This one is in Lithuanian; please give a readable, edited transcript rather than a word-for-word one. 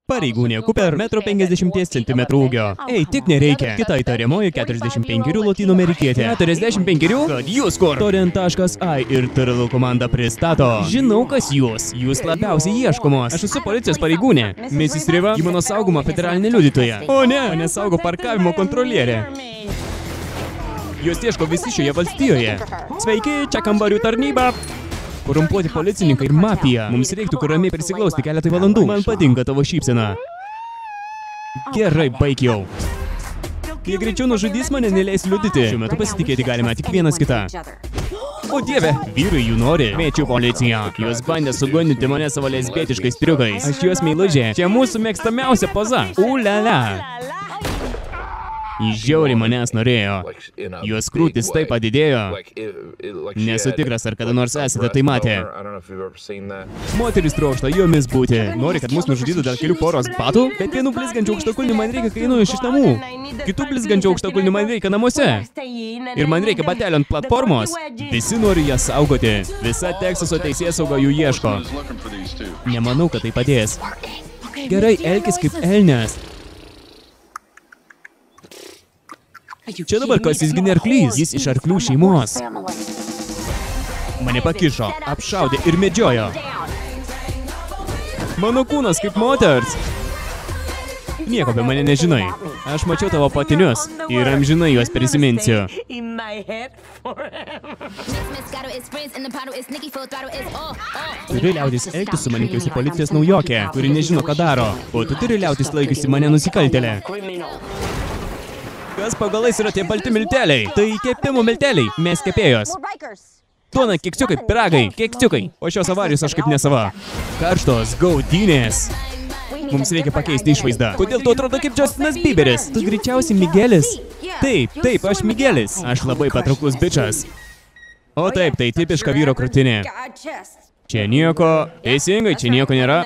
Pareigūnė Cooper 1,50 cm ūgio. Ei, tik nereikia. Kita įtariamoji 45 lotynų amerikietė. 45? Kad jūs kur? Torrent.ai ir TRL komanda pristato. Žinau, kas jūs. Jūs labiausiai ieškomos. Aš esu policijos pareigūnė. Mrs. Riva, į mano saugumą federalinė liudytoja. O ne, mane saugo parkavimo kontrolierė. Jūs ieško visi šioje valstijoje. Sveiki, čia kambarių tarnyba. Korumpuoti policininkai ir mafija. Mums reiktų kur ramiai prisiglausti keletą valandų. Man patinka tavo šypsena. Gerai, baig jau. Jei greičiau nužudys mane, neleis liudyti. Šiuo metu pasitikėti galime tik vienas kitą. O dieve, vyrai jų nori. Kviečiu policiją. Jūs bandė sugundyti mane savo lesbietiškais triukais. Aš juos meilužė. Čia mūsų mėgstamiausia poza. Ulala. Jis žiauriai manęs norėjo. Jos krūtis taip padidėjo. Nesu tikras, ar kada nors esate tai matę. Moteris trokšta jomis būti. Nori, kad mus nužudytų dėl kelių poros batų? Bet vienų blizgančių aukštakulnių man reikia, kai einu iš namų. Kitų blizgančių aukštakulnių man reikia namuose. Ir man reikia batelio ant platformos. Visi nori ją saugoti. Visa Teksaso teisėsauga jų ieško. Nemanau, kad tai padės. Gerai, elkis kaip elnias. Čia dabar kas jis gini arklys. Jis iš arklių šeimos. Mane pakišo, apšaudė ir medžiojo. Mano kūnas kaip moters. Nieko apie mane nežinai. Aš mačiau tavo patinius ir amžinai juos prisiminsiu. Turi liautis elgtis su manim, kaip su policijos naujokė, kuri nežino, ką daro. O tu turi liautis laikiusi mane nusikaltėlę. Kas pagalais yra tie balti milteliai? Tai kepimo milteliai, mes kepėjos. Tuona, keksiukai, piragai, keksiukai. O šios avarijos aš kaip nesava. Karštos gaudynės. Mums reikia pakeisti išvaizdą. Kodėl tu atrodo kaip Justinas Bieberis? Tu greičiausiai Miguelis. Taip, aš Miguelis. Aš labai patrauklus bičas. O taip, tai tipiška vyro krūtinė. Čia nieko, teisingai, čia nieko nėra.